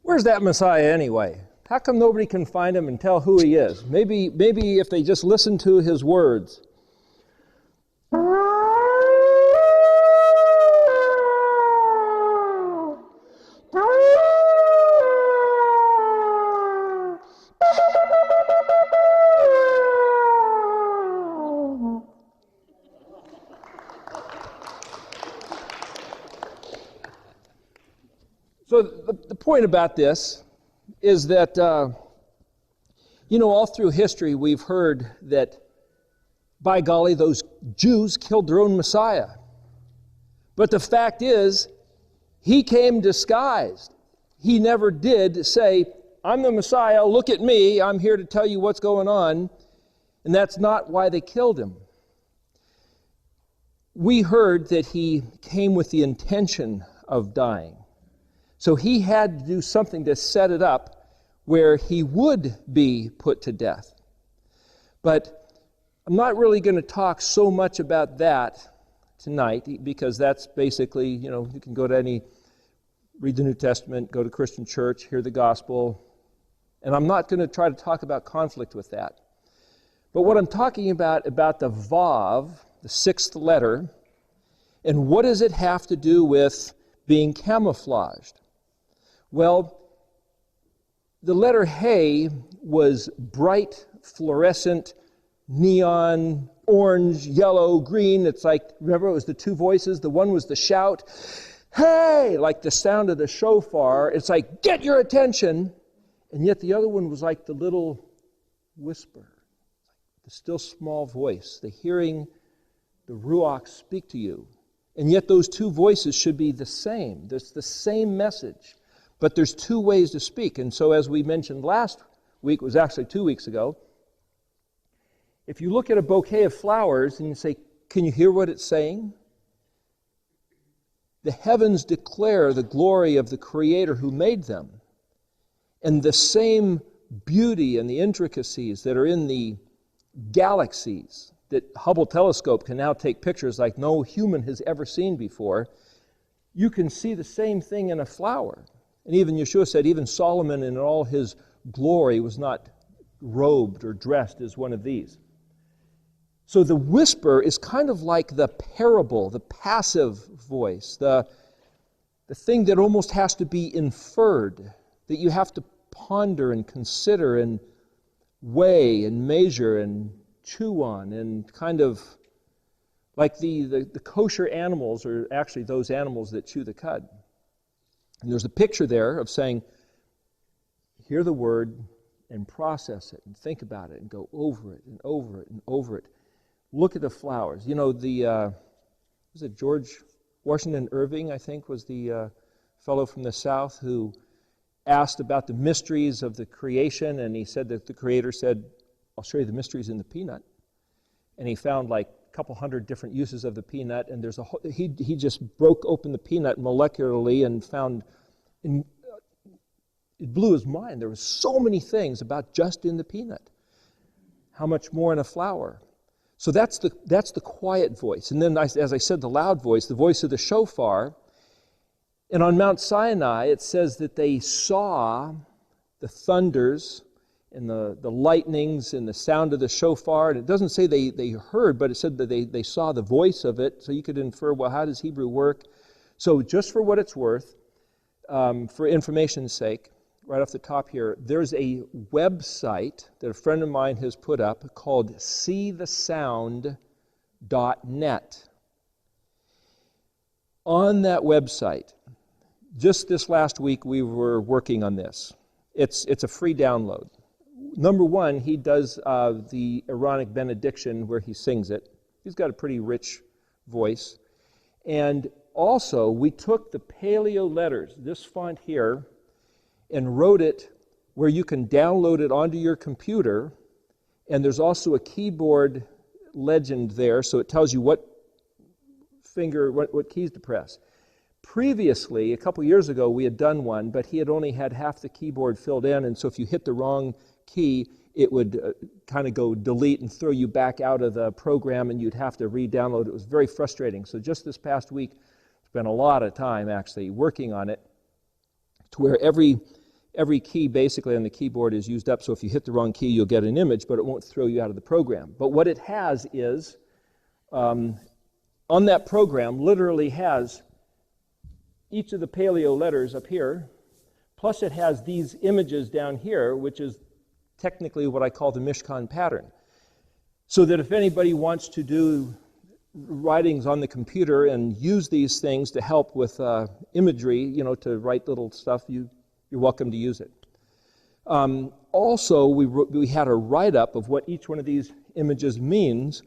Where's that Messiah anyway? How come nobody can find him and tell who he is? Maybe if they just listen to his words. So the point about this is that, all through history we've heard that, by golly, those Jews killed their own Messiah. But the fact is, he came disguised. He never did say, I'm the Messiah, look at me, I'm here to tell you what's going on. And that's not why they killed him. We heard that he came with the intention of dying. So he had to do something to set it up where he would be put to death. But I'm not really going to talk so much about that tonight, because that's basically, you can go to read the New Testament, go to Christian church, hear the gospel, and I'm not going to try to talk about conflict with that. But what I'm talking about the Vav, the sixth letter, and what does it have to do with being camouflaged? Well, the letter He was bright, fluorescent, neon, orange, yellow, green. It's like, remember, it was the two voices. The one was the shout, hey, like the sound of the shofar. It's like, get your attention. And yet the other one was like the little whisper, the still small voice, the hearing the Ruach speak to you. And yet those two voices should be the same. There's the same message. But there's two ways to speak. And so as we mentioned last week, it was actually 2 weeks ago, if you look at a bouquet of flowers and you say, can you hear what it's saying? The heavens declare the glory of the Creator who made them. And the same beauty and the intricacies that are in the galaxies that Hubble telescope can now take pictures like no human has ever seen before, you can see the same thing in a flower. And even Yeshua said, even Solomon in all his glory was not robed or dressed as one of these. So the whisper is kind of like the parable, the passive voice, the thing that almost has to be inferred, that you have to ponder and consider and weigh and measure and chew on, and kind of like the kosher animals are actually those animals that chew the cud. And there's a picture there of saying, hear the word and process it and think about it and go over it and over it and over it. Look at the flowers. Was it George Washington Irving, I think, was the fellow from the South who asked about the mysteries of the creation, and he said that the Creator said, I'll show you the mysteries in the peanut. And he found like a couple hundred different uses of the peanut, and there's he just broke open the peanut molecularly and found, it blew his mind. There were so many things about just in the peanut. How much more in a flower? So that's the quiet voice. And then, as I said, the loud voice, the voice of the shofar. And on Mount Sinai, it says that they saw the thunders and the lightnings and the sound of the shofar. And it doesn't say they heard, but it said that they saw the voice of it. So you could infer, well, how does Hebrew work? So just for what it's worth, for information's sake, right off the top here, there's a website that a friend of mine has put up called seethesound.net. On that website, just this last week we were working on this. It's a free download. Number one, he does the Aaronic benediction where he sings it. He's got a pretty rich voice. And also, we took the Paleo letters, this font here, and wrote it where you can download it onto your computer. And there's also a keyboard legend there, so it tells you what keys to press. Previously, a couple years ago, we had done one, but he had only had half the keyboard filled in, and so if you hit the wrong key, it would kind of go delete and throw you back out of the program, and you'd have to re-download. It was very frustrating. So just this past week, spent a lot of time actually working on it, to where every every key basically on the keyboard is used up, so if you hit the wrong key, you'll get an image, but it won't throw you out of the program. But what it has is, on that program, literally has each of the Paleo letters up here, plus it has these images down here, which is technically what I call the Mishkan pattern. So that if anybody wants to do writings on the computer and use these things to help with imagery, to write little stuff, you're welcome to use it. Also, we had a write-up of what each one of these images means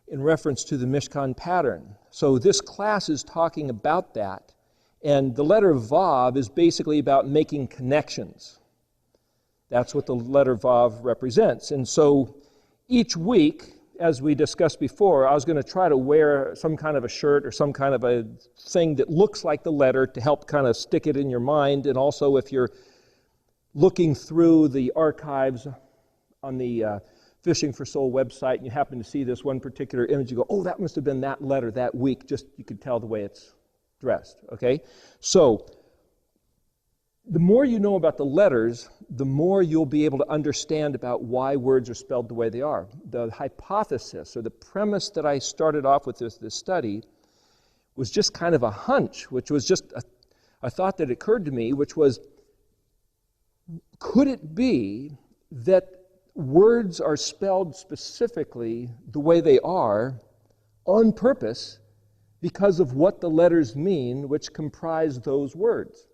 in reference to the Mishkan pattern. So this class is talking about that. And the letter Vav is basically about making connections. That's what the letter Vav represents. And so each week, as we discussed before, I was going to try to wear some kind of a shirt or some kind of a thing that looks like the letter to help kind of stick it in your mind. And also if you're looking through the archives on the Fishing for Soul website and you happen to see this one particular image, you go, oh, that must have been that letter that week. Just, you could tell the way it's dressed, okay? So the more you know about the letters, the more you'll be able to understand about why words are spelled the way they are. The hypothesis or the premise that I started off with this study was just kind of a hunch, which was just a thought that occurred to me, which was, could it be that words are spelled specifically the way they are on purpose because of what the letters mean which comprise those words?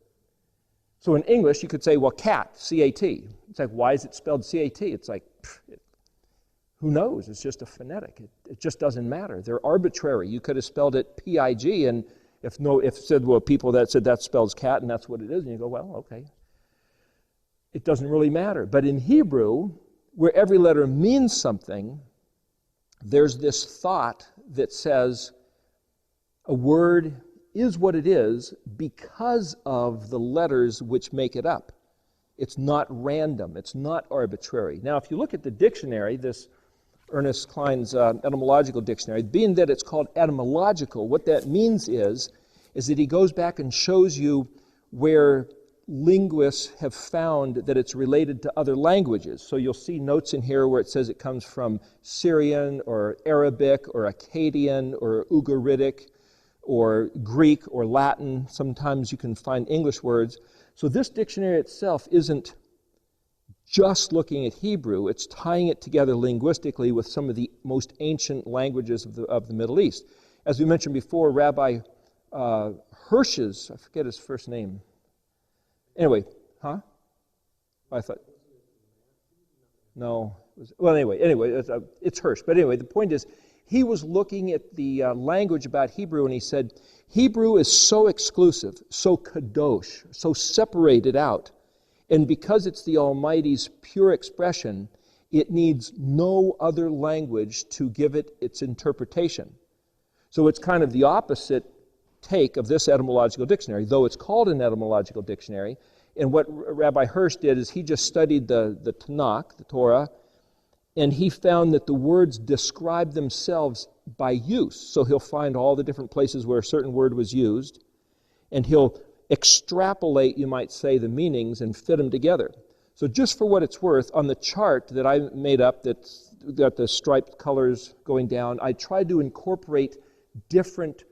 So in English, you could say, well, cat, C-A-T. It's like, why is it spelled C-A-T? It's like, who knows? It's just a phonetic. It just doesn't matter. They're arbitrary. You could have spelled it P-I-G, and if said, well, people that said that spells cat, and that's what it is, and you go, well, okay. It doesn't really matter. But in Hebrew, where every letter means something, there's this thought that says a word is what it is because of the letters which make it up. It's not random. It's not arbitrary. Now, if you look at the dictionary, this Ernest Klein's etymological dictionary, being that it's called etymological, what that means is that he goes back and shows you where linguists have found that it's related to other languages. So you'll see notes in here where it says it comes from Syrian or Arabic or Akkadian or Ugaritic or Greek or Latin. Sometimes you can find English words. So this dictionary itself isn't just looking at Hebrew, it's tying it together linguistically with some of the most ancient languages of the Middle East. As we mentioned before, Rabbi Hirsch's, I forget his first name. Anyway, I thought, no. Well, anyway, it's Hirsch. But anyway, the point is, he was looking at the language about Hebrew, and he said, Hebrew is so exclusive, so kadosh, so separated out, and because it's the Almighty's pure expression, it needs no other language to give it its interpretation. So it's kind of the opposite take of this etymological dictionary, though it's called an etymological dictionary. And what Rabbi Hirsch did is he just studied the Tanakh, the Torah, and he found that the words describe themselves by use. So he'll find all the different places where a certain word was used, and he'll extrapolate, you might say, the meanings and fit them together. So just for what it's worth, on the chart that I made up that's got the striped colors going down, I tried to incorporate different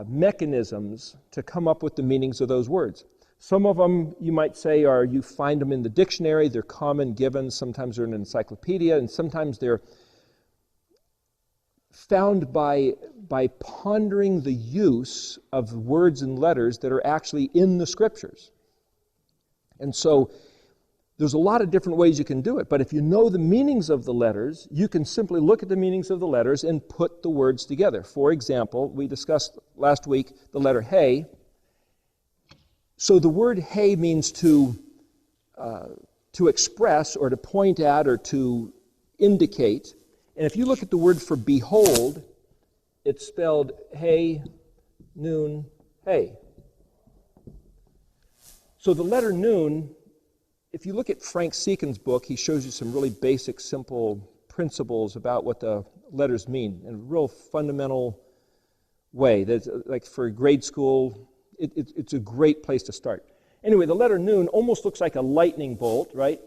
mechanisms to come up with the meanings of those words. Some of them, you might say, you find them in the dictionary, they're common givens, sometimes they're in an encyclopedia, and sometimes they're found by pondering the use of words and letters that are actually in the scriptures. And so there's a lot of different ways you can do it, but if you know the meanings of the letters, you can simply look at the meanings of the letters and put the words together. For example, we discussed last week the letter Hey. So the word Hey means to express or to point at or to indicate. And if you look at the word for behold, it's spelled Hey, Nun, Hey. So the letter Nun, if you look at Frank Seekin's book, he shows you some really basic, simple principles about what the letters mean in a real fundamental way. That's like for grade school, it's a great place to start. Anyway, the letter Nun almost looks like a lightning bolt, right?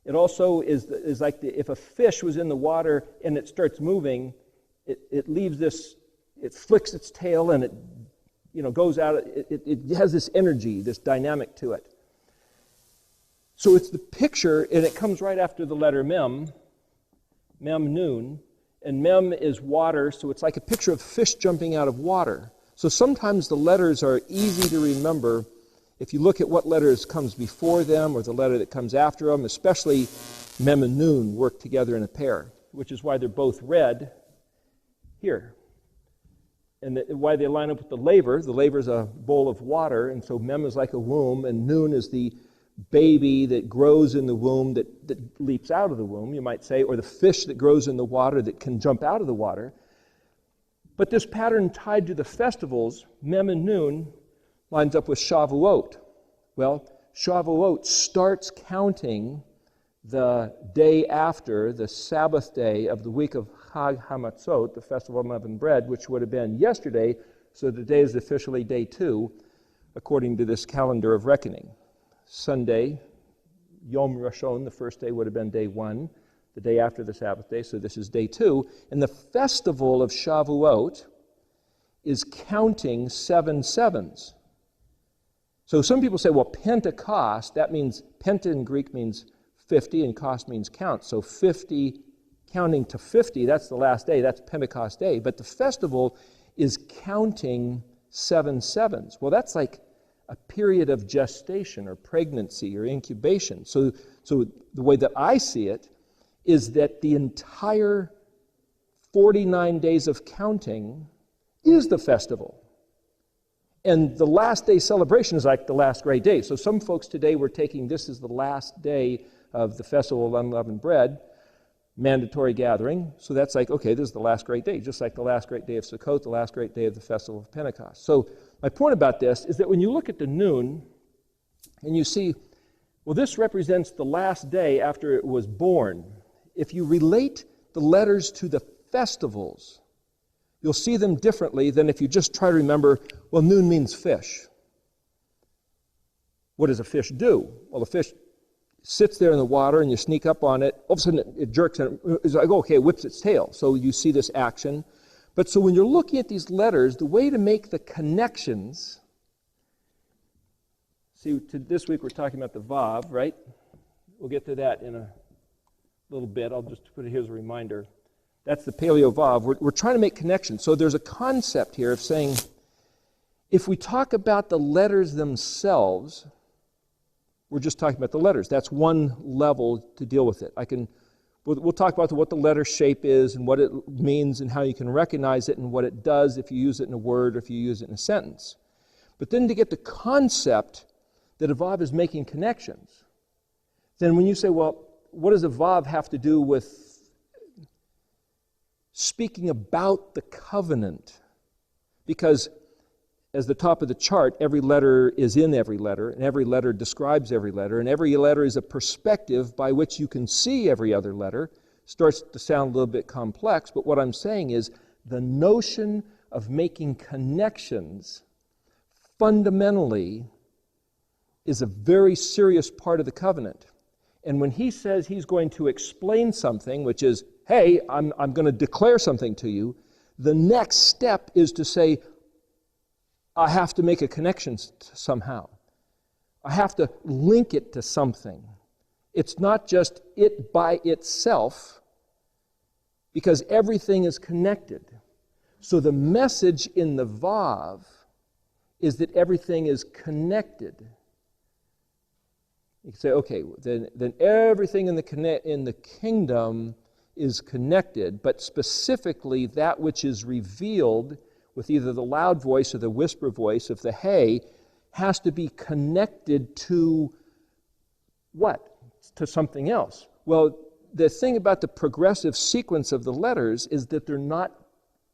It also is like if a fish was in the water and it starts moving, it leaves this, it flicks its tail and it goes out, it has this energy, this dynamic to it. So it's the picture, and it comes right after the letter Mem Nun, and Mem is water, so it's like a picture of fish jumping out of water. So sometimes the letters are easy to remember if you look at what letters comes before them or the letter that comes after them, especially Mem and Nun work together in a pair, which is why they're both red here. And why they line up with the laver. The laver is a bowl of water, and so Mem is like a womb, and Nun is the baby that grows in the womb, that leaps out of the womb, you might say, or the fish that grows in the water that can jump out of the water. But this pattern tied to the festivals, Mem and Nun, lines up with Shavuot. Well, Shavuot starts counting the day after the Sabbath day of the week of Chag HaMatzot, the Festival of Unleavened Bread, which would have been yesterday, so today is officially day 2, according to this calendar of reckoning. Sunday, Yom Rishon, the first day would have been day 1, the day after the Sabbath day, so this is day 2. And the festival of Shavuot is counting 7 sevens. So some people say, well, Pentecost, that means, Penta in Greek means 50, and Kost means count. So 50, counting to 50, that's the last day, that's Pentecost day. But the festival is counting 7 sevens. Well, that's like a period of gestation or pregnancy or incubation. So the way that I see it is that the entire 49 days of counting is the festival. And the last day celebration is like the last great day. So some folks today were taking this as the last day of the Festival of Unleavened Bread, mandatory gathering. So that's like, okay, this is the last great day, just like the last great day of Sukkot, the last great day of the Festival of Pentecost. So my point about this is that when you look at the Nun and you see, well, this represents the last day after it was born. If you relate the letters to the festivals, you'll see them differently than if you just try to remember, well, Nun means fish. What does a fish do? Well, the fish sits there in the water and you sneak up on it. All of a sudden it jerks and it's like, okay, it whips its tail. So you see this action. But so when you're looking at these letters, the way to make the connections, see, this week we're talking about the Vav, right? We'll get to that in a little bit. I'll just put it here as a reminder. That's the Paleo Vav. We're trying to make connections. So there's a concept here of saying, if we talk about the letters themselves, we're just talking about the letters. That's one level to deal with it. We'll talk about what the letter shape is and what it means and how you can recognize it and what it does if you use it in a word or if you use it in a sentence. But then to get the concept that a Vav is making connections, then when you say, well, what does a Vav have to do with speaking about the covenant? Because as the top of the chart, every letter is in every letter, and every letter describes every letter, and every letter is a perspective by which you can see every other letter. Starts to sound a little bit complex, but what I'm saying is the notion of making connections fundamentally is a very serious part of the covenant. And when he says he's going to explain something, which is, hey, I'm going to declare something to you, the next step is to say, I have to make a connection somehow. I have to link it to something. It's not just it by itself, because everything is connected. So the message in the Vav is that everything is connected. You can say, okay, then everything in the kingdom is connected, but specifically that which is revealed with either the loud voice or the whisper voice of the hey has to be connected to what? To something else. Well, the thing about the progressive sequence of the letters is that they're not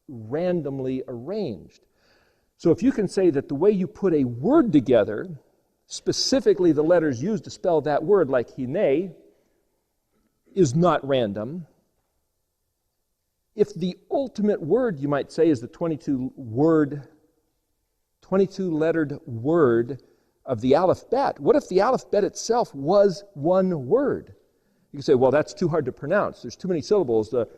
randomly arranged. So if you can say that the way you put a word together, specifically the letters used to spell that word, like hine, is not random. If the ultimate word, you might say, is the 22-lettered word of the alphabet. What if the alphabet itself was one word? You can say, well, that's too hard to pronounce. There's too many syllables. But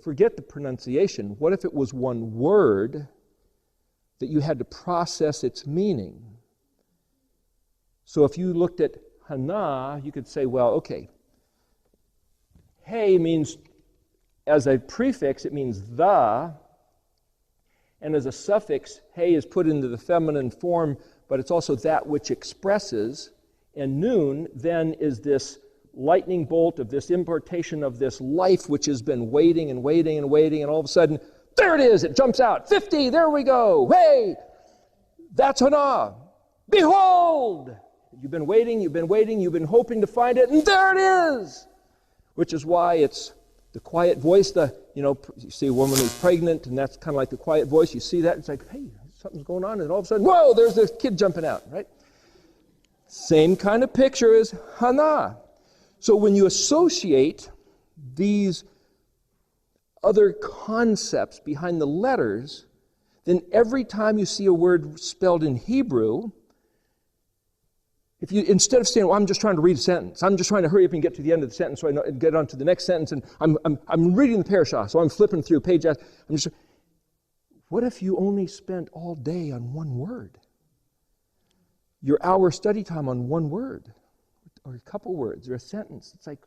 forget the pronunciation. What if it was one word that you had to process its meaning? So if you looked at Hana, you could say, well, okay, Hey means, as a prefix, it means the, and as a suffix, Hey is put into the feminine form, but it's also that which expresses, and Nun then is this lightning bolt of this importation of this life which has been waiting and waiting and waiting, and all of a sudden, there it is, it jumps out, 50, there we go, hey, that's Hana, behold! You've been waiting, you've been hoping to find it, and there it is! Which is why it's the quiet voice, you see a woman who's pregnant, and that's kind of like the quiet voice, you see that, it's like, hey, something's going on, and all of a sudden, whoa, there's this kid jumping out, right? Same kind of picture as Hana. So when you associate these other concepts behind the letters, then every time you see a word spelled in Hebrew, if you, instead of saying, well, I'm just trying to read a sentence, I'm just trying to hurry up and get to the end of the sentence so I know, get on to the next sentence, and I'm reading the parashah, so I'm flipping through page after, what if you only spent all day on one word? Your hour study time on one word, or a couple words, or a sentence. It's like,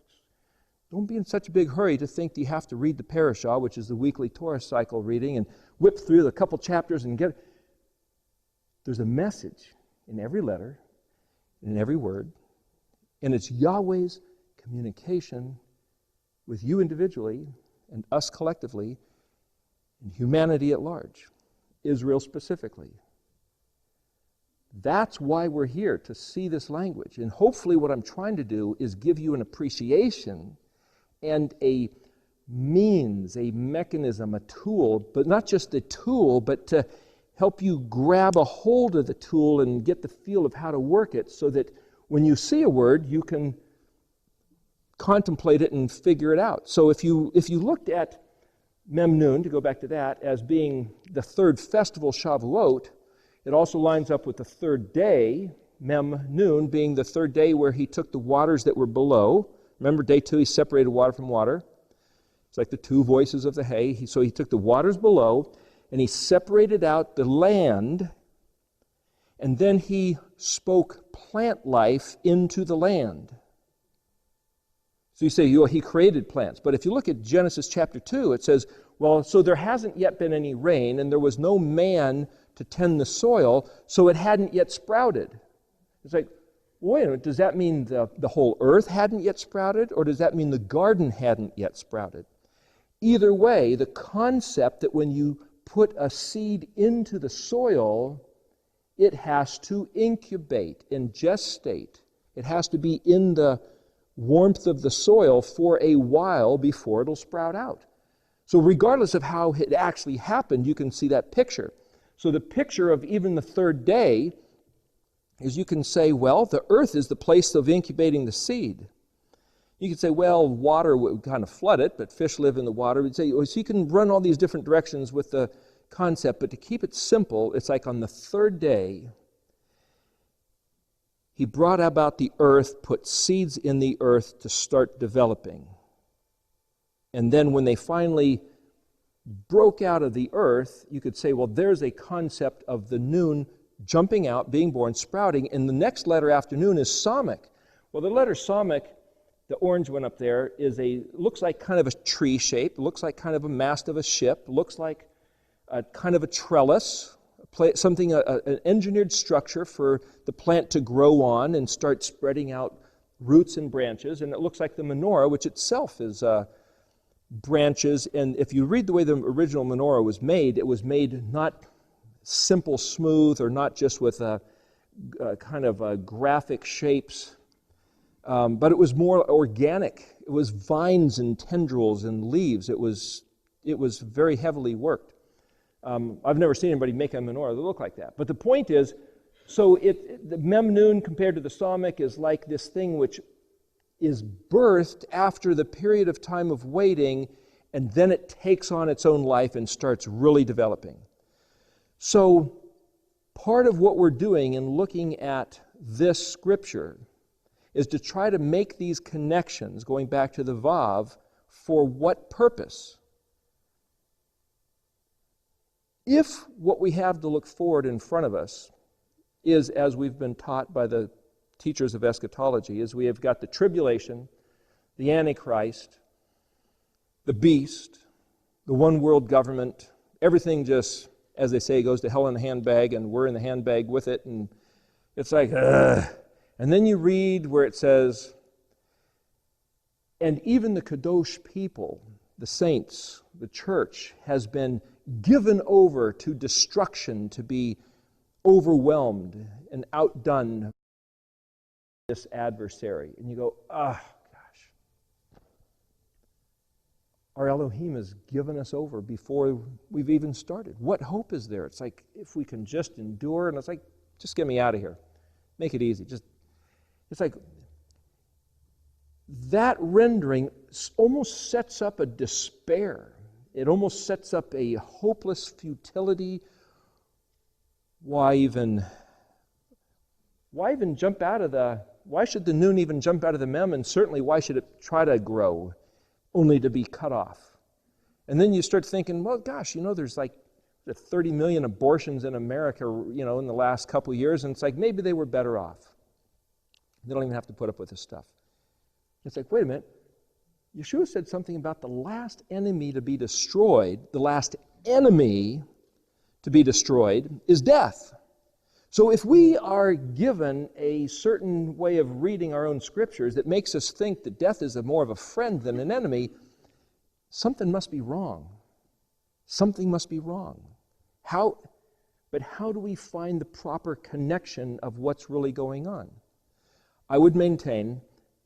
don't be in such a big hurry to think that you have to read the parashah, which is the weekly Torah cycle reading, and whip through the couple chapters and get it. There's a message in every letter, in every word, and it's Yahweh's communication with you individually and us collectively and humanity at large, Israel specifically. That's why we're here, to see this language. And hopefully what I'm trying to do is give you an appreciation and a means, a mechanism, a tool, but not just a tool, but to help you grab a hold of the tool and get the feel of how to work it so that when you see a word, you can contemplate it and figure it out. So if you looked at Memnun, to go back to that, as being the third festival, Shavuot, it also lines up with the third day, Memnun, being the third day where he took the waters that were below. Remember, day 2, he separated water from water. It's like the two voices of the hay. So he took the waters below, and he separated out the land, and then he spoke plant life into the land. So you say, he created plants. But if you look at Genesis chapter 2, it says, well, so there hasn't yet been any rain, and there was no man to tend the soil, so it hadn't yet sprouted. It's like, wait a minute, does that mean the whole earth hadn't yet sprouted, or does that mean the garden hadn't yet sprouted? Either way, the concept that when you put a seed into the soil, it has to incubate and gestate. It has to be in the warmth of the soil for a while before it'll sprout out. So regardless of how it actually happened, you can see that picture. So the picture of even the third day is, you can say, well, the earth is the place of incubating the seed. You could say, well, water would kind of flood it, but fish live in the water. We'd say, so you can run all these different directions with the concept, but to keep it simple, it's like on the third day, he brought about the earth, put seeds in the earth to start developing. And then when they finally broke out of the earth, you could say, well, there's a concept of the Nun jumping out, being born, sprouting, and the next letter after Nun is Samech. Well, the letter Samech, the orange one up there, looks like kind of a tree shape, looks like kind of a mast of a ship, looks like a kind of a trellis, an engineered structure for the plant to grow on and start spreading out roots and branches, and it looks like the menorah, which itself is branches. And if you read the way the original menorah was made, it was made not simple, smooth, or not just with a kind of graphic shapes, but it was more organic. It was vines and tendrils and leaves. It was very heavily worked. I've never seen anybody make a menorah that looked like that. But the point is, so the Memnun compared to the Samech is like this thing which is birthed after the period of time of waiting, and then it takes on its own life and starts really developing. So part of what we're doing in looking at this scripture is to try to make these connections, going back to the Vav, for what purpose? If what we have to look forward in front of us is, as we've been taught by the teachers of eschatology, is we have got the tribulation, the Antichrist, the beast, the one world government, everything just, as they say, goes to hell in a handbag, and we're in the handbag with it, and it's like, ugh. And then you read where it says, and even the Kadosh people, the saints, the church, has been given over to destruction, to be overwhelmed and outdone by this adversary. And you go, gosh. Our Elohim has given us over before we've even started. What hope is there? It's like, if we can just endure, and it's like, just get me out of here. Make it easy. It's like, that rendering almost sets up a despair. It almost sets up a hopeless futility. Why jump out of why should the Nun even jump out of the Mem, and certainly why should it try to grow only to be cut off? And then you start thinking, well, gosh, there's like 30 million abortions in America, in the last couple of years, and it's like, maybe they were better off. They don't even have to put up with this stuff. It's like, wait a minute. Yeshua said something about the last enemy to be destroyed. The last enemy to be destroyed is death. So if we are given a certain way of reading our own scriptures that makes us think that death is more of a friend than an enemy, something must be wrong. Something must be wrong. But how do we find the proper connection of what's really going on? I would maintain,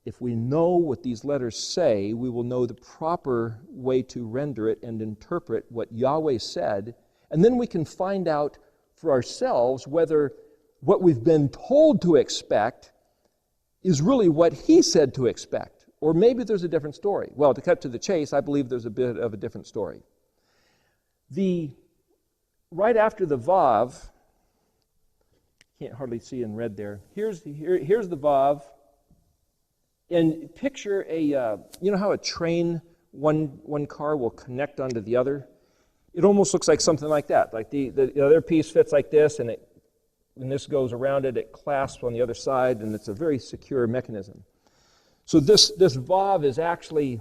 if we know what these letters say, we will know the proper way to render it and interpret what Yahweh said, and then we can find out for ourselves whether what we've been told to expect is really what he said to expect, or maybe there's a different story. Well, to cut to the chase, I believe there's a bit of a different story. Right after the Vav, can't hardly see in red there. Here's the Vav, and picture how a train, one car will connect onto the other. It almost looks like something like that. Like the other piece fits like this, and when this goes around it, it clasps on the other side, and it's a very secure mechanism. So this Vav is actually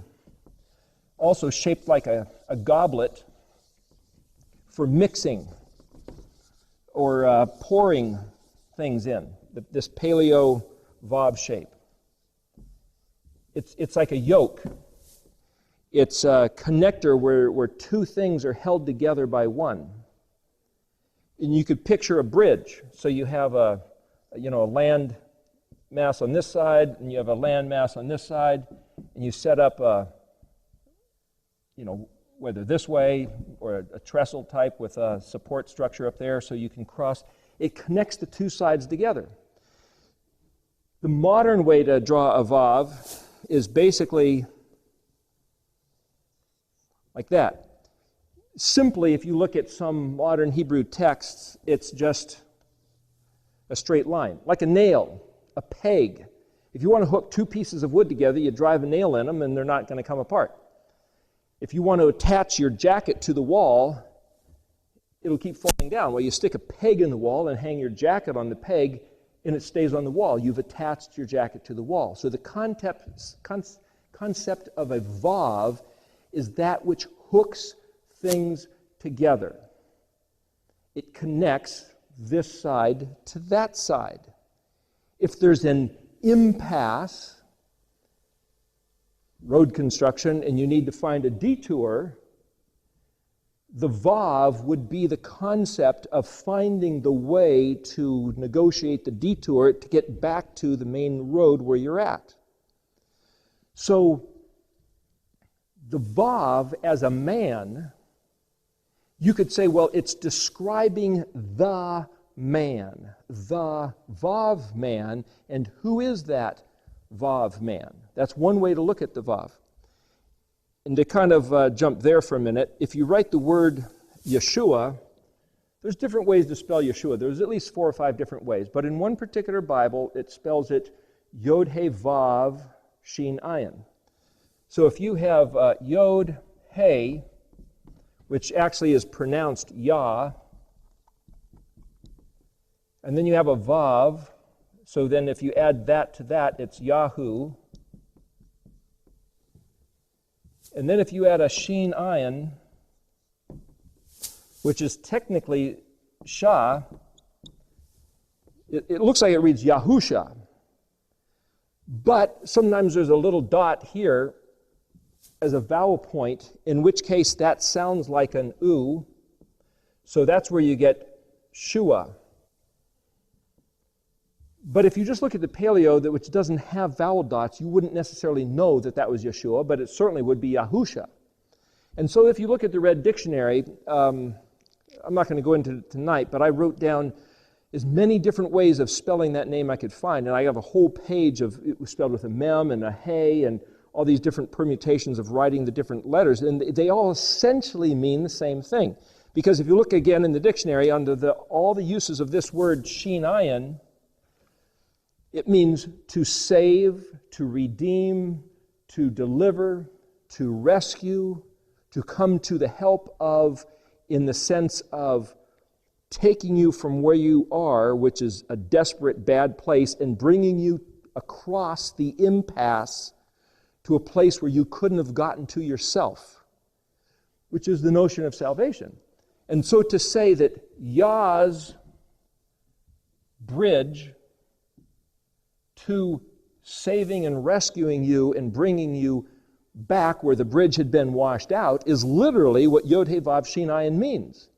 also shaped like a goblet for mixing or pouring things in, this Paleo Vav shape. It's like a yoke. It's a connector where two things are held together by one. And you could picture a bridge. So you have a land mass on this side, and you have a land mass on this side, and you set up whether this way or a trestle type with a support structure up there so you can cross. It connects the two sides together. The modern way to draw a Vav is basically like that. Simply, if you look at some modern Hebrew texts, it's just a straight line, like a nail, a peg. If you want to hook two pieces of wood together, you drive a nail in them and they're not going to come apart. If you want to attach your jacket to the wall, it'll keep falling down. Well, you stick a peg in the wall and hang your jacket on the peg, and it stays on the wall. You've attached your jacket to the wall. So the concept of a Vav is that which hooks things together. It connects this side to that side. If there's an impasse, road construction, and you need to find a detour, the Vav would be the concept of finding the way to negotiate the detour to get back to the main road where you're at. So the Vav as a man, you could say, well, it's describing the man, the Vav man, and who is that Vav man? That's one way to look at the Vav. And to kind of jump there for a minute, if you write the word Yeshua, There's different ways to spell Yeshua. There's at least 4 or 5 different ways. But in one particular Bible, it spells it Yod He Vav Shin Ayin. So if you have Yod He, which actually is pronounced Yah, and then you have a Vav, so then if you add that to that, it's Yahu. And then if you add a Shin Ayin, which is technically Shah, it looks like it reads Yahusha. But sometimes there's a little dot here as a vowel point, in which case that sounds like an U. So that's where you get Shua. But if you just look at the Paleo, which doesn't have vowel dots, you wouldn't necessarily know that that was Yeshua, but it certainly would be Yahusha. And so if you look at the Red Dictionary, I'm not going to go into it tonight, but I wrote down as many different ways of spelling that name I could find, and I have a whole page of it was spelled with a mem and a hey and all these different permutations of writing the different letters, and they all essentially mean the same thing. Because if you look again in the dictionary, under all the uses of this word Shin Ayin, it means to save, to redeem, to deliver, to rescue, to come to the help of, in the sense of taking you from where you are, which is a desperate, bad place, and bringing you across the impasse to a place where you couldn't have gotten to yourself, which is the notion of salvation. And so to say that Yah's bridge to saving and rescuing you and bringing you back where the bridge had been washed out is literally what Yod He Vav Shin Ayin means.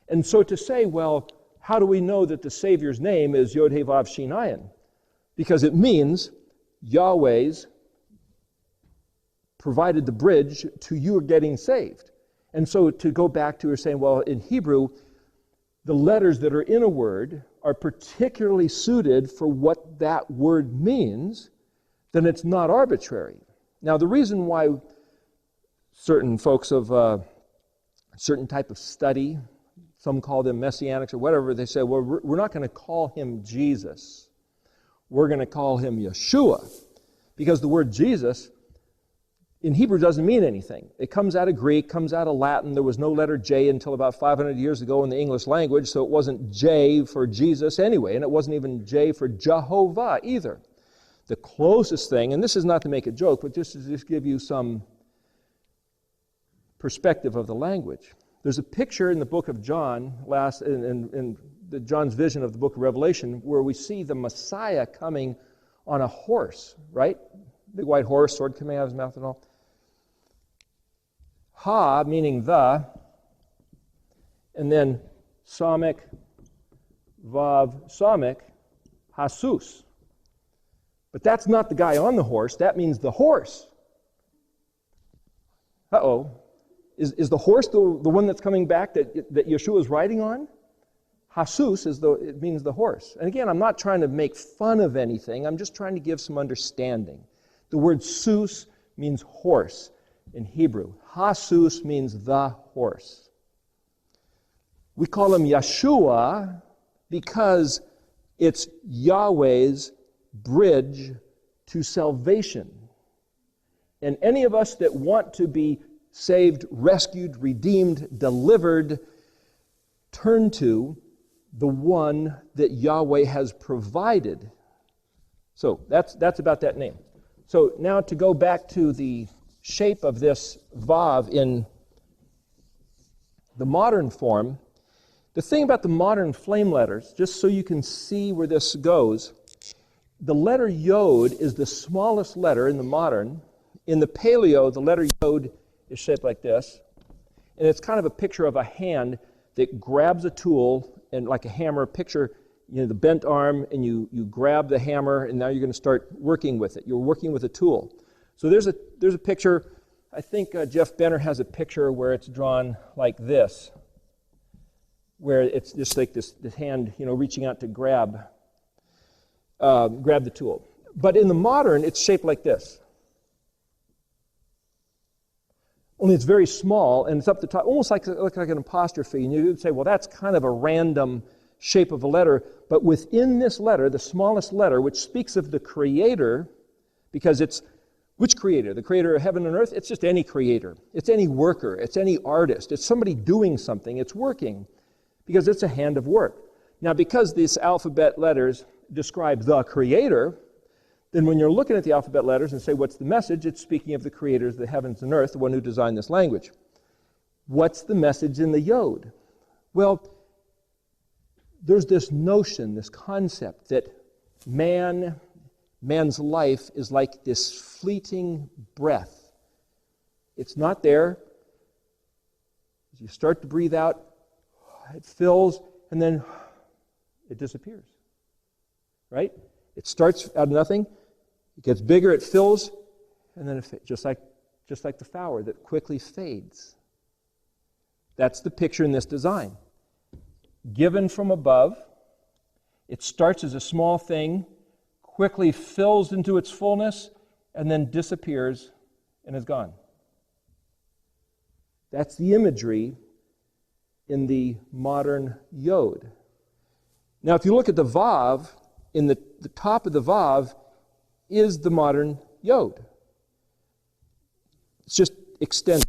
And so to say, well, how do we know that the Savior's name is Yod He Vav Shin Ayin? Because it means Yahweh's provided the bridge to you getting saved. And so to go back to, we're saying, well, in Hebrew, the letters that are in a word are particularly suited for what that word means, then it's not arbitrary. Now, the reason why certain folks of a certain type of study, some call them messianics or whatever, they say, well, we're not going to call him Jesus. We're going to call him Yeshua. Because the word Jesus in Hebrew doesn't mean anything. It comes out of Greek, comes out of Latin. There was no letter J until about 500 years ago in the English language, so it wasn't J for Jesus anyway, and it wasn't even J for Jehovah either. The closest thing, and this is not to make a joke, but just to give you some perspective of the language. There's a picture in the book of John, in John's vision of the book of Revelation, where we see the Messiah coming on a horse, right? Big white horse, sword coming out of his mouth and all. Ha, meaning the, and then Samek, Vav, Samek, Hasus. But that's not the guy on the horse, that means the horse. Uh-oh. Is the horse the one that's coming back that Yeshua is riding on? Hasus it means the horse. And again, I'm not trying to make fun of anything, I'm just trying to give some understanding. The word sus means horse in Hebrew. Hasus means the horse. We call him Yeshua because it's Yahweh's bridge to salvation. And any of us that want to be saved, rescued, redeemed, delivered, turn to the one that Yahweh has provided. So that's about that name. So now to go back to the shape of this Vav in the modern form, the thing about the modern flame letters, just so you can see where this goes, the letter Yod is the smallest letter in the modern. In the Paleo, the letter Yod is shaped like this, and it's kind of a picture of a hand that grabs a tool, and like a hammer, picture the bent arm, and you grab the hammer, and now you're going to start working with it. You're working with a tool. So there's a picture. I think Jeff Benner has a picture where it's drawn like this, where it's just like this hand, reaching out to grab the tool. But in the modern, it's shaped like this. only it's very small, and it's up the top, almost like an apostrophe. And you would say, well, that's kind of a random shape of a letter. But within this letter, the smallest letter, which speaks of the Creator, because it's, which Creator? The Creator of heaven and earth? It's just any creator. It's any worker. It's any artist. It's somebody doing something. It's working, because it's a hand of work. Now, because these alphabet letters describe the Creator, then when you're looking at the alphabet letters and say, what's the message? It's speaking of the creators of the heavens and earth, the one who designed this language. What's the message in the Yod? Well, there's this notion, this concept that man's life is like this fleeting breath. It's not there. As you start to breathe out, it fills, and then it disappears. Right? It starts out of nothing. It gets bigger, it fills, and then it just like the flower that quickly fades. That's the picture in this design. Given from above, it starts as a small thing, quickly fills into its fullness, and then disappears and is gone. That's the imagery in the modern Yod. Now, if you look at the Vav, in the top of the Vav is the modern Yod. It's just extended.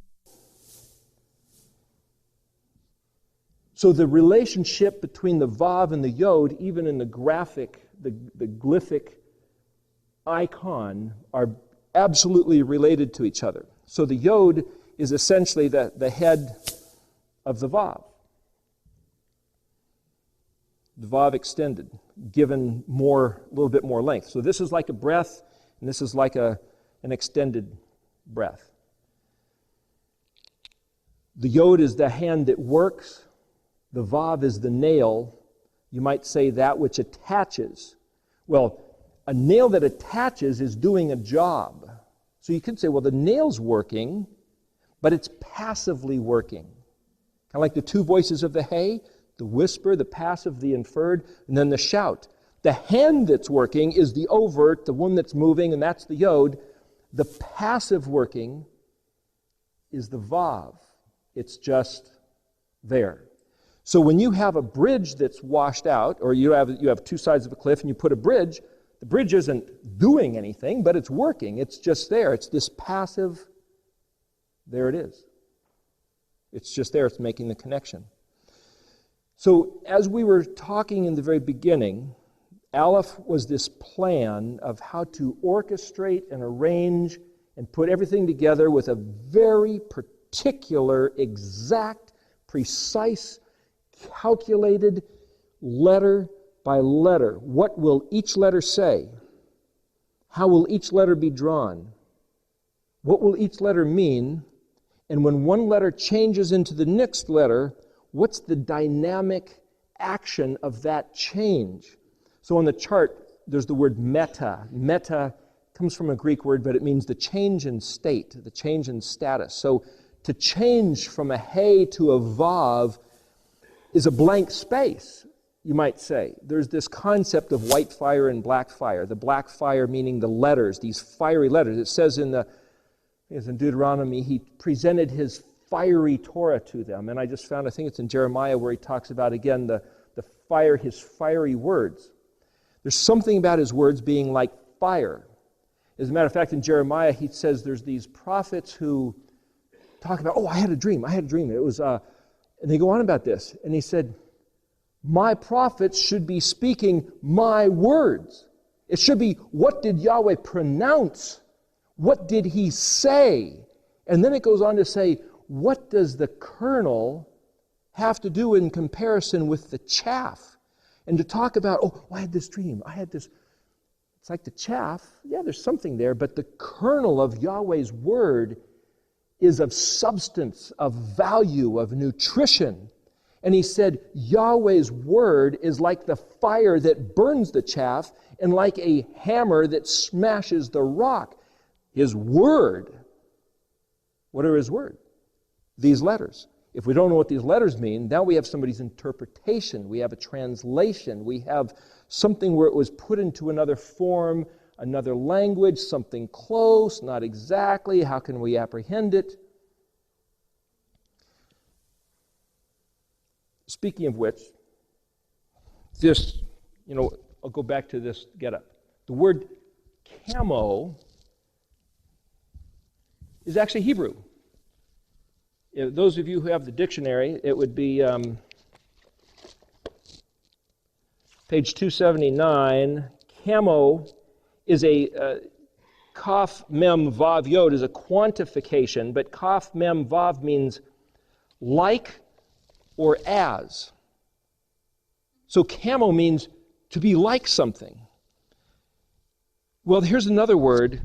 So the relationship between the Vav and the Yod, even in the graphic, the glyphic icon, are absolutely related to each other. So the Yod is essentially the head of the Vav. The Vav extended, given a little bit more length. So this is like a breath, and this is like an extended breath. The Yod is the hand that works. The Vav is the nail. You might say that which attaches. Well, a nail that attaches is doing a job. So you could say, well, the nail's working, but it's passively working. Kind of like the two voices of the hay. The whisper, the passive, the inferred, and then the shout. The hand that's working is the overt, the one that's moving, and that's the Yod. The passive working is the Vav. It's just there. So when you have a bridge that's washed out, or you have two sides of a cliff and you put a bridge, the bridge isn't doing anything, but it's working. It's just there. It's this passive, there it is. It's just there. It's making the connection. So as we were talking in the very beginning, Aleph was this plan of how to orchestrate and arrange and put everything together with a very particular, exact, precise, calculated letter by letter. What will each letter say? How will each letter be drawn? What will each letter mean? And when one letter changes into the next letter, what's the dynamic action of that change? So on the chart, there's the word meta. Meta comes from a Greek word, but it means the change in state, the change in status. So to change from a hay to a vav is a blank space, you might say. There's this concept of white fire and black fire. The black fire meaning the letters, these fiery letters. It says in Deuteronomy, he presented his fiery Torah to them. And I just found, I think it's in Jeremiah, where he talks about, again, the fire, his fiery words. There's something about his words being like fire. As a matter of fact, in Jeremiah, he says there's these prophets who talk about, I had a dream. It was, and they go on about this. And he said, my prophets should be speaking my words. It should be, what did Yahweh pronounce? What did he say? And then it goes on to say, what does the kernel have to do in comparison with the chaff? And to talk about, I had this dream. It's like the chaff. Yeah, there's something there, but the kernel of Yahweh's word is of substance, of value, of nutrition. And he said, Yahweh's word is like the fire that burns the chaff and like a hammer that smashes the rock. His word. What are his words? These letters. If we don't know what these letters mean, now we have somebody's interpretation. We have a translation. We have something where it was put into another form, another language, something close, not exactly. How can we apprehend it? Speaking of which, this, I'll go back to this getup. The word camo is actually Hebrew. Those of you who have the dictionary, it would be page 279. Camo is a kaf mem vav yod is a quantification, but kaf mem vav means like or as. So camo means to be like something. Well, here's another word.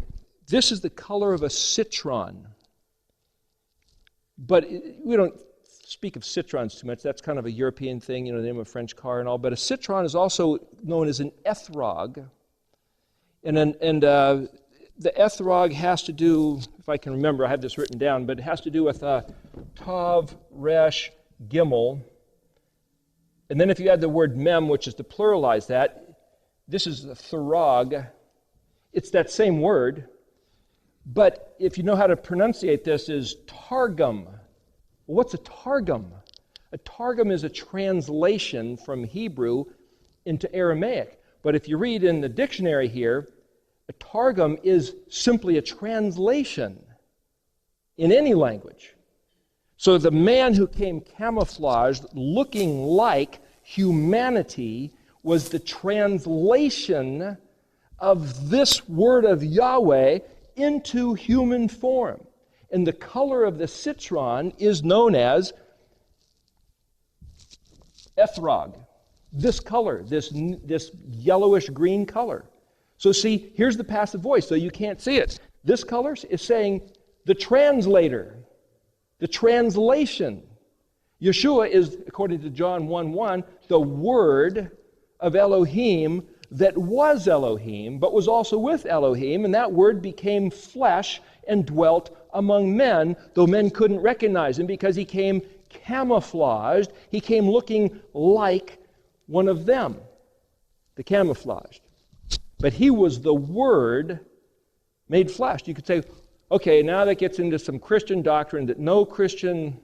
This is the color of a citron. But we don't speak of citrons too much. That's kind of a European thing, the name of a French car and all. But a citron is also known as an ethrog. And the ethrog has to do, if I can remember, I have this written down, but it has to do with tav, resh, gimel. And then if you add the word mem, which is to pluralize that, this is a tharag. It's that same word, but if you know how to pronunciate this, is targum. Well, what's a targum? A targum is a translation from Hebrew into Aramaic. But if you read in the dictionary here, a targum is simply a translation in any language. So the man who came camouflaged, looking like humanity, was the translation of this word of Yahweh into human form. And the color of the citron is known as ethrog. This color, this yellowish green color. So see, here's the passive voice, so you can't see it. This color is saying the translator, the translation. Yeshua is, according to John 1:1, the Word of Elohim that was Elohim, but was also with Elohim, and that Word became flesh and dwelt among men, though men couldn't recognize him because he came camouflaged. He came looking like one of them, the camouflaged. But he was the Word made flesh. You could say, okay, now that gets into some Christian doctrine that no Christian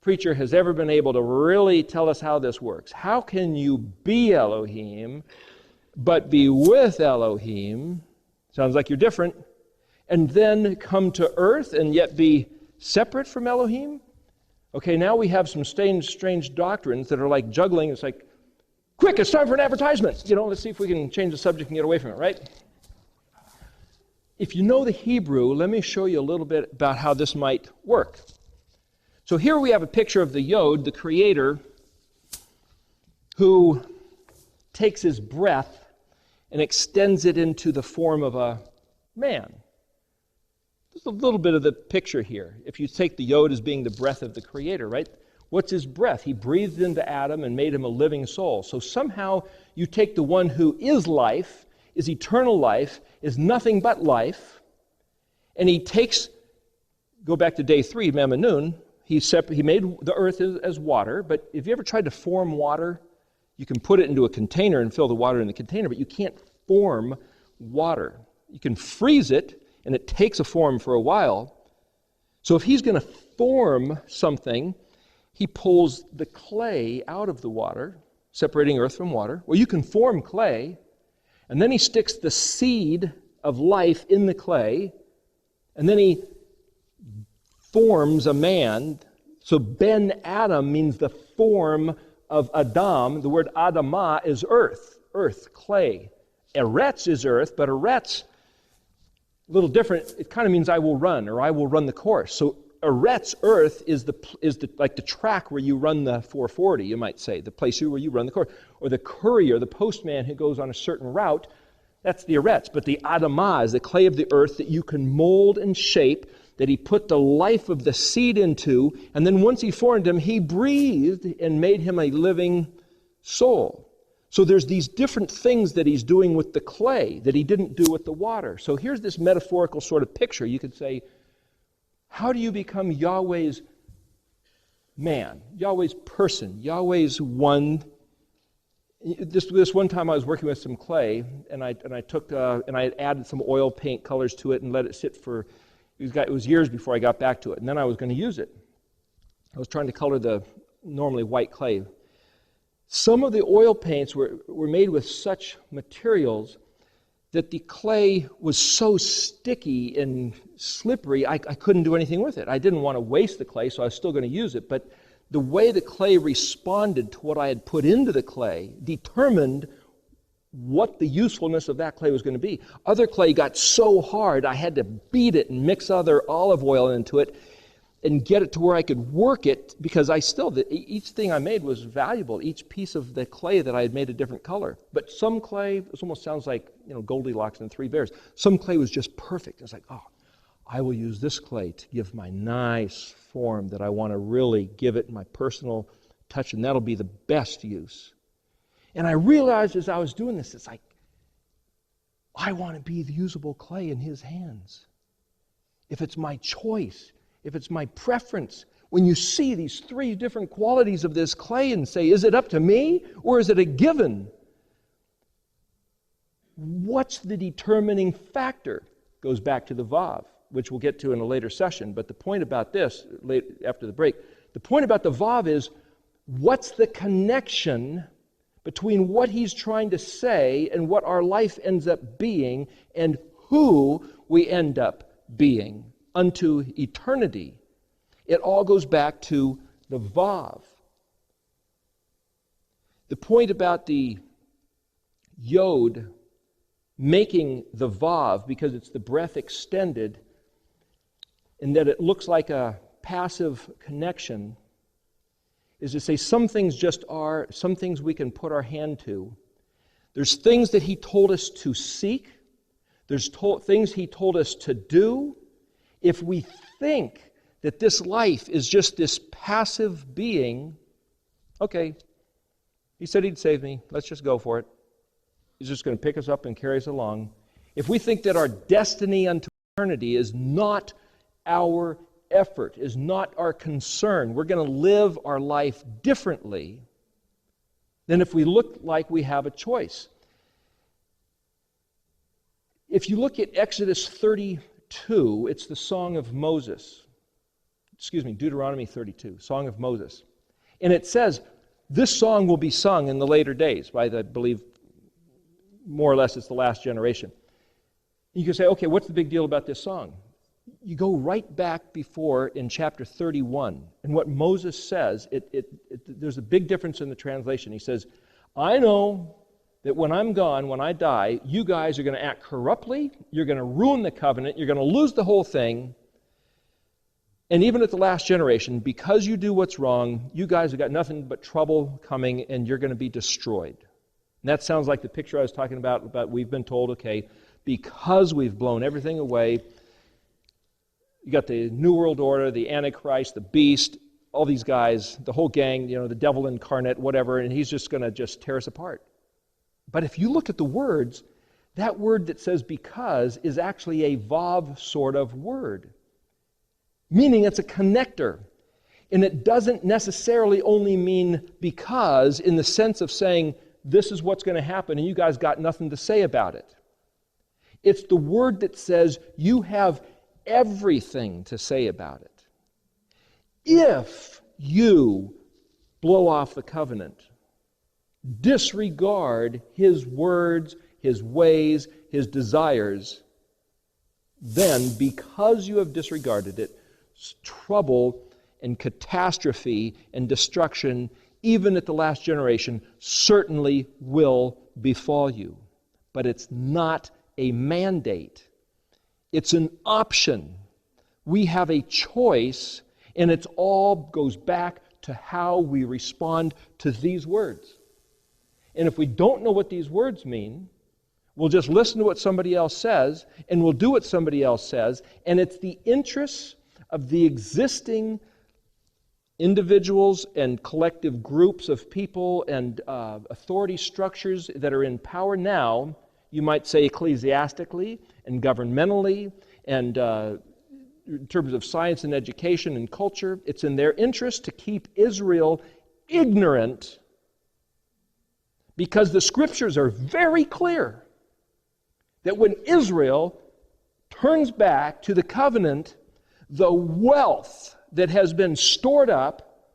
preacher has ever been able to really tell us how this works. How can you be Elohim but be with Elohim? Sounds like you're different. And then come to earth and yet be separate from Elohim? Okay, now we have some strange doctrines that are like juggling. It's like, quick, it's time for an advertisement. Let's see if we can change the subject and get away from it, right? If you know the Hebrew, let me show you a little bit about how this might work. So here we have a picture of the Yod, the Creator, who takes his breath and extends it into the form of a man. Just a little bit of the picture here. If you take the Yod as being the breath of the Creator, right? What's his breath? He breathed into Adam and made him a living soul. So somehow you take the one who is life, is eternal life, is nothing but life, and he takes, go back to day 3, Mem and Nun, he made the earth as water, but if you ever tried to form water, you can put it into a container and fill the water in the container, but you can't form water. You can freeze it, and it takes a form for a while. So if he's going to form something, he pulls the clay out of the water, separating earth from water. Well, you can form clay, and then he sticks the seed of life in the clay, and then he forms a man. So Ben Adam means the form of Adam. The word Adamah is earth, clay. Eretz is earth, but Eretz, a little different. It kind of means I will run, or I will run the course. So Eretz, earth, is like the track where you run the 440, you might say, the place where you run the course. Or the courier, the postman who goes on a certain route, that's the Eretz. But the Adamah is the clay of the earth that you can mold and shape, that he put the life of the seed into, and then once he formed him, he breathed and made him a living soul. So there's these different things that he's doing with the clay that he didn't do with the water. So here's this metaphorical sort of picture. You could say, how do you become Yahweh's man, Yahweh's person, Yahweh's one? This one time I was working with some clay, and I had added some oil paint colors to it and let it sit for, it was years before I got back to it, and then I was going to use it. I was trying to color normally white clay. Some of the oil paints were made with such materials that the clay was so sticky and slippery, I couldn't do anything with it. I didn't want to waste the clay, so I was still going to use it. But the way the clay responded to what I had put into the clay determined what the usefulness of that clay was going to be. Other clay got so hard, I had to beat it and mix other olive oil into it and get it to where I could work it, because each thing I made was valuable. Each piece of the clay that I had made a different color. But some clay, it almost sounds like, Goldilocks and Three Bears. Some clay was just perfect. It's like, I will use this clay to give my nice form that I want to really give it my personal touch, and that'll be the best use. And I realized as I was doing this, it's like, I want to be the usable clay in His hands. If it's my choice, if it's my preference, when you see these three different qualities of this clay and say, is it up to me or is it a given? What's the determining factor? Goes back to the Vav, which we'll get to in a later session. But the point about this, after the break, the point about the Vav is, what's the connection between what He's trying to say and what our life ends up being and who we end up being unto eternity? It all goes back to the Vav. The point about the Yod making the Vav, because it's the breath extended, and that it looks like a passive connection, is to say some things just are, some things we can put our hand to. There's things that He told us to seek. There's things He told us to do. If we think that this life is just this passive being, okay, He said He'd save me, let's just go for it. He's just going to pick us up and carry us along. If we think that our destiny unto eternity is not our effort, is not our concern, we're going to live our life differently than if we look like we have a choice. If you look at Exodus 32, it's the Song of Moses. Deuteronomy 32, Song of Moses. And it says, this song will be sung in the later days by, I believe, more or less it's the last generation. You can say, okay, what's the big deal about this song? You go right back before in chapter 31, and what Moses says, there's a big difference in the translation. He says, I know that when I'm gone, when I die, you guys are going to act corruptly, you're going to ruin the covenant, you're going to lose the whole thing, and even at the last generation, because you do what's wrong, you guys have got nothing but trouble coming, and you're going to be destroyed. And that sounds like the picture I was talking about we've been told, okay, because we've blown everything away, you got the New World Order, the Antichrist, the Beast, all these guys, the whole gang, the devil incarnate, whatever, and he's just going to just tear us apart. But if you look at the words, that word that says because is actually a Vav sort of word, meaning it's a connector. And it doesn't necessarily only mean because in the sense of saying, this is what's going to happen, and you guys got nothing to say about it. It's the word that says you have everything to say about it. If you blow off the covenant, disregard His words, His ways, His desires, then because you have disregarded it, trouble and catastrophe and destruction, even at the last generation, certainly will befall you. But it's not a mandate. It's an option. We have a choice, and it all goes back to how we respond to these words. And if we don't know what these words mean, we'll just listen to what somebody else says, and we'll do what somebody else says, and it's the interests of the existing individuals and collective groups of people and authority structures that are in power now, you might say ecclesiastically and governmentally and in terms of science and education and culture. It's in their interest to keep Israel ignorant because the scriptures are very clear that when Israel turns back to the covenant, the wealth that has been stored up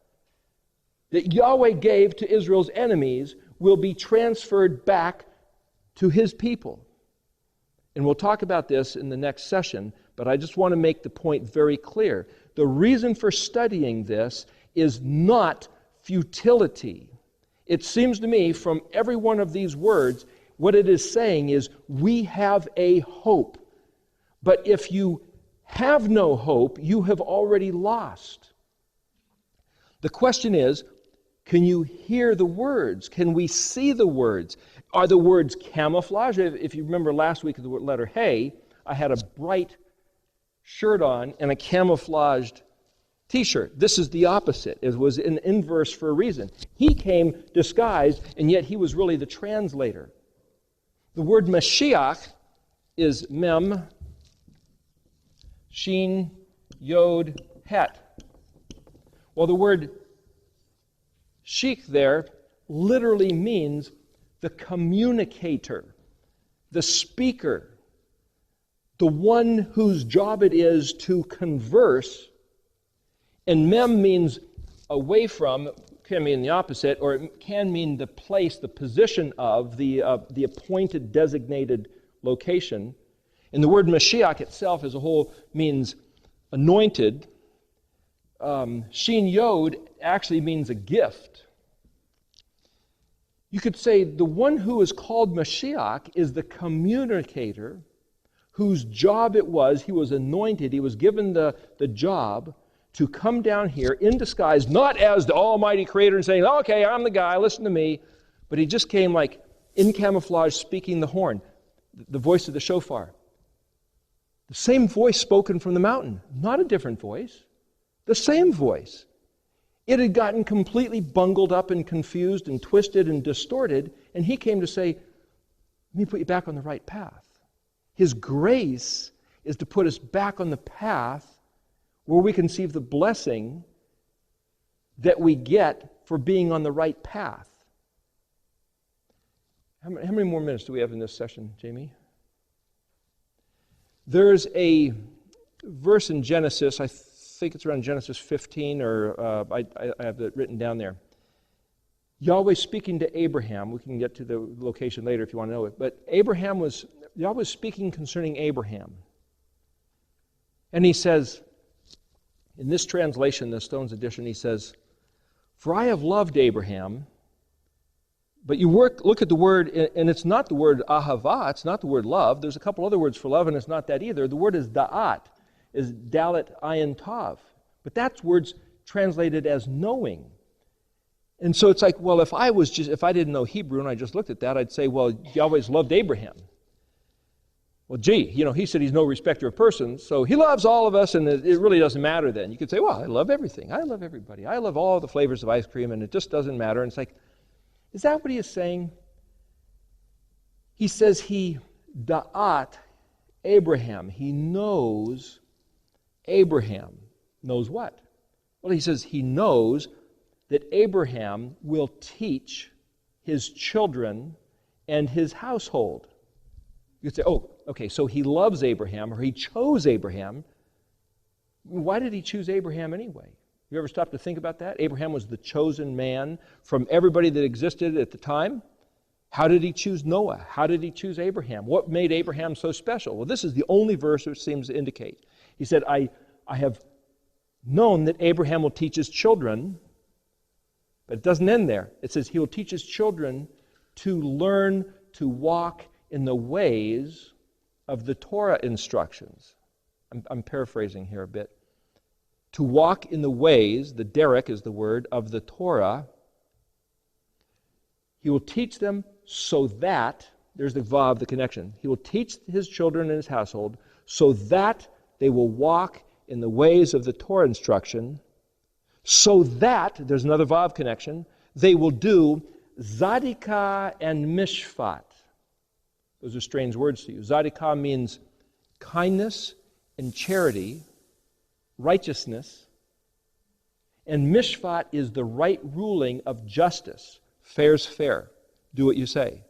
that Yahweh gave to Israel's enemies will be transferred back to his people. And we'll talk about this in the next session, but I just want to make the point very clear. The reason for studying this is not futility. It seems to me from every one of these words, what it is saying is we have a hope. But if you have no hope, you have already lost. The question is, can you hear the words? Can we see the words? Are the words camouflage? If you remember last week, the letter hey, I had a bright shirt on and a camouflaged t-shirt. This is the opposite. It was an inverse for a reason. He came disguised, and yet he was really the translator. The word Mashiach is mem, shin, yod, het. Well, the word sheikh there literally means the communicator, the speaker, the one whose job it is to converse. And mem means away from, can mean the opposite, or it can mean the place, the position of, the appointed, designated location. And the word Mashiach itself as a whole means anointed. Shin Yod actually means a gift. You could say the one who is called Mashiach is the communicator whose job it was. He was anointed. He was given the job to come down here in disguise, not as the Almighty Creator and saying, okay, I'm the guy, listen to me. But he just came like in camouflage speaking the horn, the voice of the shofar. The same voice spoken from the mountain, not a different voice. The same voice. It had gotten completely bungled up and confused and twisted and distorted, and he came to say, let me put you back on the right path. His grace is to put us back on the path where we can see the blessing that we get for being on the right path. How many more minutes do we have in this session, Jamie? There's a verse in Genesis, I think it's around Genesis 15, or I have it written down there. Yahweh speaking to Abraham. We can get to the location later if you want to know it. But Yahweh was speaking concerning Abraham. And he says, in this translation, the Stone's edition, he says, for I have loved Abraham. But you look at the word, and it's not the word ahava, it's not the word love. There's a couple other words for love, and it's not that either. The word is da'at, is dalet ayin tav. But that's words translated as knowing. And so it's like, well, if I didn't know Hebrew and I just looked at that, I'd say, well, Yahweh's loved Abraham. Well, gee, he said he's no respecter of persons, so he loves all of us, and it really doesn't matter then. You could say, well, I love everything. I love everybody. I love all the flavors of ice cream, and it just doesn't matter. And it's like, is that what he is saying? He says he da'at Abraham. He knows Abraham. Knows what? Well, he says he knows that Abraham will teach his children and his household. You could say, oh, okay, so he loves Abraham, or he chose Abraham. Why did he choose Abraham anyway? You ever stop to think about that? Abraham was the chosen man from everybody that existed at the time. How did he choose Noah? How did he choose Abraham? What made Abraham so special? Well, this is the only verse which seems to indicate. He said, I have known that Abraham will teach his children, but it doesn't end there. It says he will teach his children to learn to walk in the ways of the Torah instructions. I'm paraphrasing here a bit. To walk in the ways, the derek is the word, of the Torah. He will teach them so that, there's the vav, the connection. He will teach his children and his household so that they will walk in the ways of the Torah instruction, so that, there's another vav connection, they will do zadikah and mishpat. Those are strange words to you. Zadikah means kindness and charity, righteousness, and mishpat is the right ruling of justice. Fair's fair. Do what you say.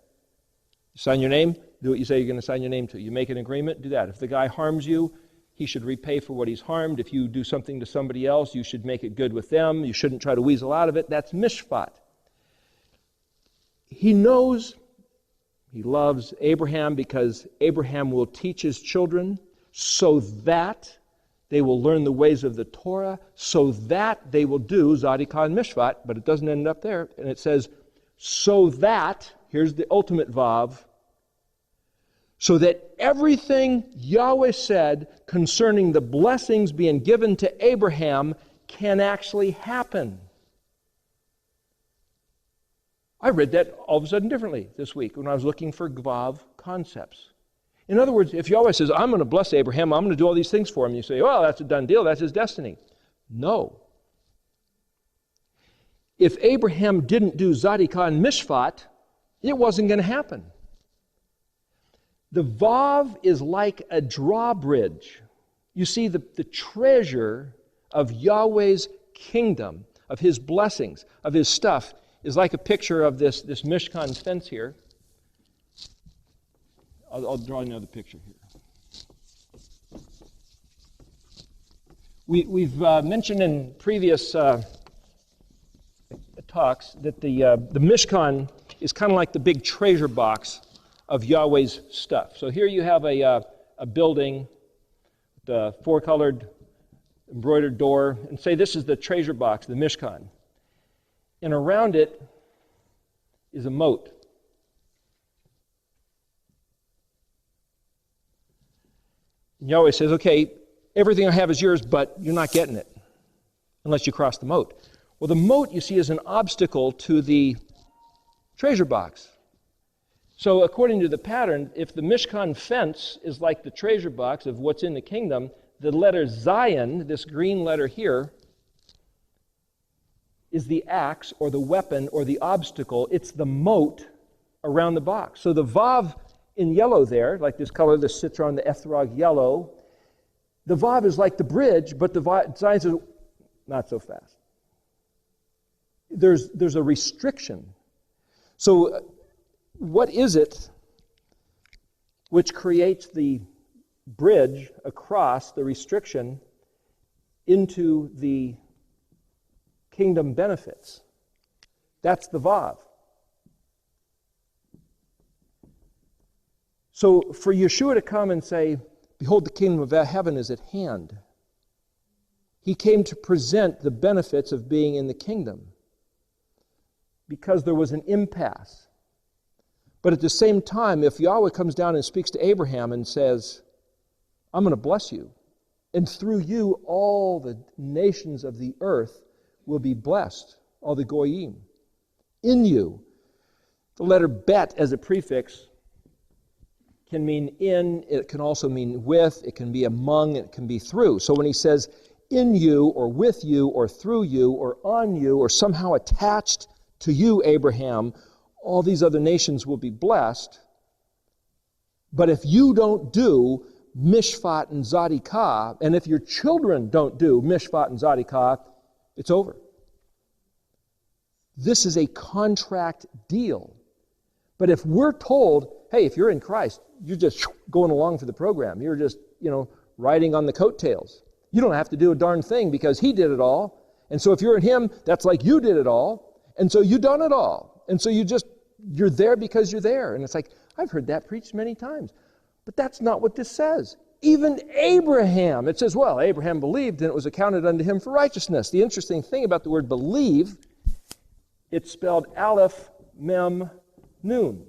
You sign your name, do what you say you're going to sign your name to. You make an agreement, do that. If the guy harms you, he should repay for what he's harmed. If you do something to somebody else, you should make it good with them. You shouldn't try to weasel out of it. That's mishpat. He knows, he loves Abraham because Abraham will teach his children so that they will learn the ways of the Torah, so that they will do Zadikah and Mishpat, but it doesn't end up there. And it says, so that, here's the ultimate vav, so that everything Yahweh said concerning the blessings being given to Abraham can actually happen. I read that all of a sudden differently this week when I was looking for vav concepts. In other words, if Yahweh says, I'm going to bless Abraham, I'm going to do all these things for him, you say, well, that's a done deal, that's his destiny. No. If Abraham didn't do Zadikah and Mishpat, it wasn't going to happen. The vav is like a drawbridge. You see, the treasure of Yahweh's kingdom, of his blessings, of his stuff, is like a picture of this Mishkan fence here. I'll draw another picture here. We've mentioned in previous talks that the Mishkan is kind of like the big treasure box of Yahweh's stuff. So here you have a building, the four-colored embroidered door, and say this is the treasure box, the Mishkan. And around it is a moat. And Yahweh says, okay, everything I have is yours, but you're not getting it unless you cross the moat. Well, the moat, you see, is an obstacle to the treasure box. So according to the pattern, if the Mishkan fence is like the treasure box of what's in the kingdom, the letter Zion, this green letter here, is the axe or the weapon or the obstacle. It's the moat around the box. So the Vav in yellow there, like this color, the citron, the ethrog yellow, the Vav is like the bridge, but the Zion says, not so fast. There's a restriction. So what is it which creates the bridge across the restriction into the kingdom benefits? That's the Vav. So for Yeshua to come and say, behold, the kingdom of heaven is at hand, he came to present the benefits of being in the kingdom because there was an impasse. But at the same time, if Yahweh comes down and speaks to Abraham and says, I'm going to bless you, and through you all the nations of the earth will be blessed, all the goyim, in you. The letter bet as a prefix can mean in, it can also mean with, it can be among, it can be through. So when he says in you or with you or through you or on you or somehow attached to you, Abraham, all these other nations will be blessed. But if you don't do Mishpat and Zadikah, and if your children don't do Mishpat and Zadikah, it's over. This is a contract deal. But if we're told, hey, if you're in Christ, you're just going along for the program. You're just, riding on the coattails. You don't have to do a darn thing because he did it all. And so if you're in him, that's like you did it all. And so you've done it all. And so you're there because you're there. And it's like, I've heard that preached many times. But that's not what this says. Even Abraham, it says, well, Abraham believed and it was accounted unto him for righteousness. The interesting thing about the word believe, it's spelled Aleph, Mem, Nun.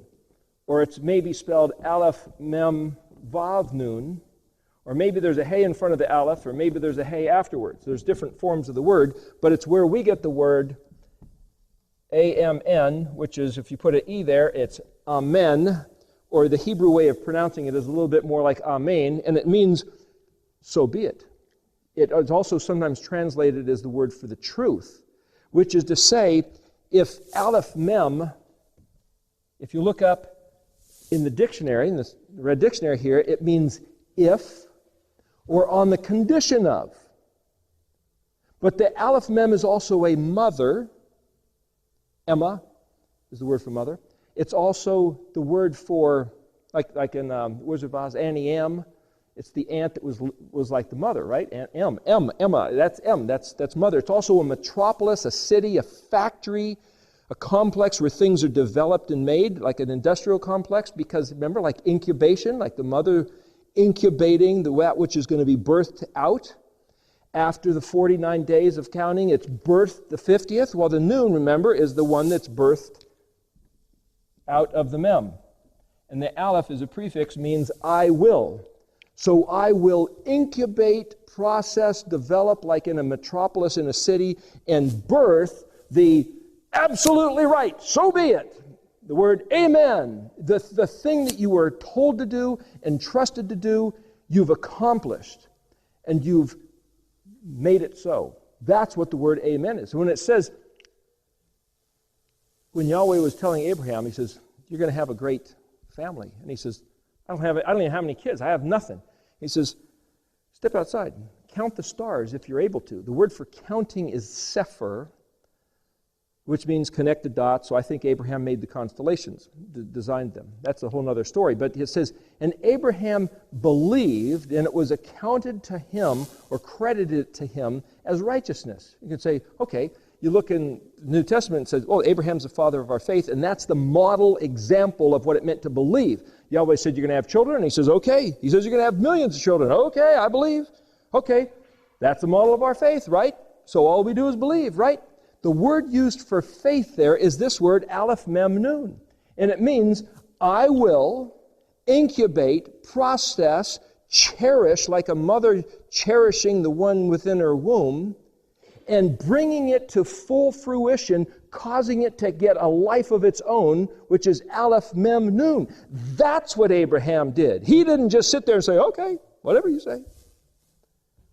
Or it's maybe spelled Aleph, Mem, Vav, Nun. Or maybe there's a hey in front of the Aleph, or maybe there's a hey afterwards. There's different forms of the word, but it's where we get the word A-M-N, which is, if you put an E there, it's Amen, or the Hebrew way of pronouncing it is a little bit more like Amen, and it means, so be it. It is also sometimes translated as the word for the truth, which is to say, if Aleph Mem, if you look up in the dictionary, in this red dictionary here, it means if, or on the condition of. But the Aleph Mem is also a mother. Emma is the word for mother. It's also the word for, like in Wizard of Oz, Annie M. It's the aunt that was like the mother, right? Aunt Emma, that's mother. It's also a metropolis, a city, a factory, a complex where things are developed and made, like an industrial complex, because remember, like incubation, like the mother incubating that which is going to be birthed out. After the 49 days of counting, it's birthed the 50th, while the noon, remember, is the one that's birthed out of the mem. And the aleph is a prefix, means I will. So I will incubate, process, develop like in a metropolis in a city, and birth the absolutely right, so be it. The word amen, the thing that you were told to do and trusted to do, you've accomplished. And you've made it so. That's what the word amen is. When it says, when Yahweh was telling Abraham, he says, you're going to have a great family. And he says, I don't even have any kids. I have nothing. He says, step outside. Count the stars if you're able to. The word for counting is sefer, which means connected dots. So I think Abraham made the constellations, designed them. That's a whole other story. But it says, and Abraham believed, and it was accounted to him or credited to him as righteousness. You can say, okay, you look in the New Testament and says, oh, Abraham's the father of our faith, and that's the model example of what it meant to believe. Yahweh said you're going to have children, and he says, okay. He says you're going to have millions of children. Okay, I believe. Okay, that's the model of our faith, right? So all we do is believe, right? The word used for faith there is this word, aleph mem nun. And it means, I will incubate, process, cherish, like a mother cherishing the one within her womb, and bringing it to full fruition, causing it to get a life of its own, which is aleph mem nun. That's what Abraham did. He didn't just sit there and say, okay, whatever you say.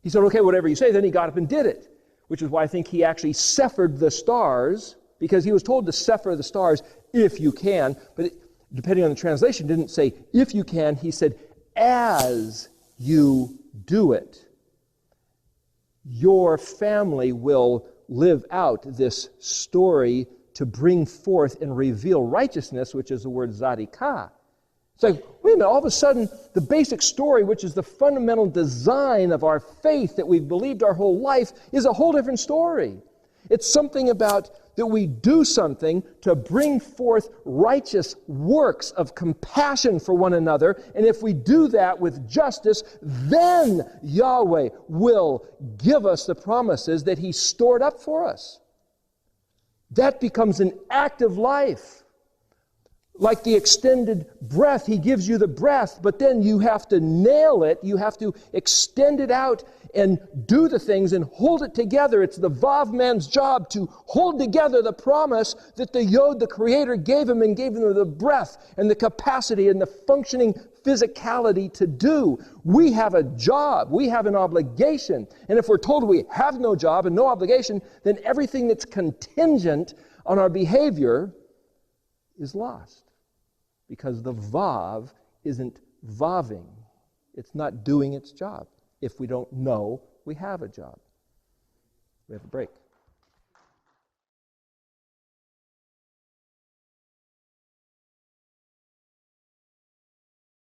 He said, okay, whatever you say. Then he got up and did it, which is why I think he actually sephered the stars, because he was told to sepher the stars if you can. But depending on the translation, didn't say if you can. He said, as you do it, your family will live out this story to bring forth and reveal righteousness, which is the word zadikah. It's like, wait a minute, all of a sudden, the basic story, which is the fundamental design of our faith that we've believed our whole life, is a whole different story. It's something about that we do something to bring forth righteous works of compassion for one another, and if we do that with justice, then Yahweh will give us the promises that He stored up for us. That becomes an active life. Like the extended breath, He gives you the breath, but then you have to nail it, you have to extend it out and do the things and hold it together. It's the Vav man's job to hold together the promise that the Yod, the Creator, gave him, and gave him the breath and the capacity and the functioning physicality to do. We have a job, we have an obligation, and if we're told we have no job and no obligation, then everything that's contingent on our behavior is lost. Because the Vav isn't Vaving. It's not doing its job if we don't know we have a job. We have a break.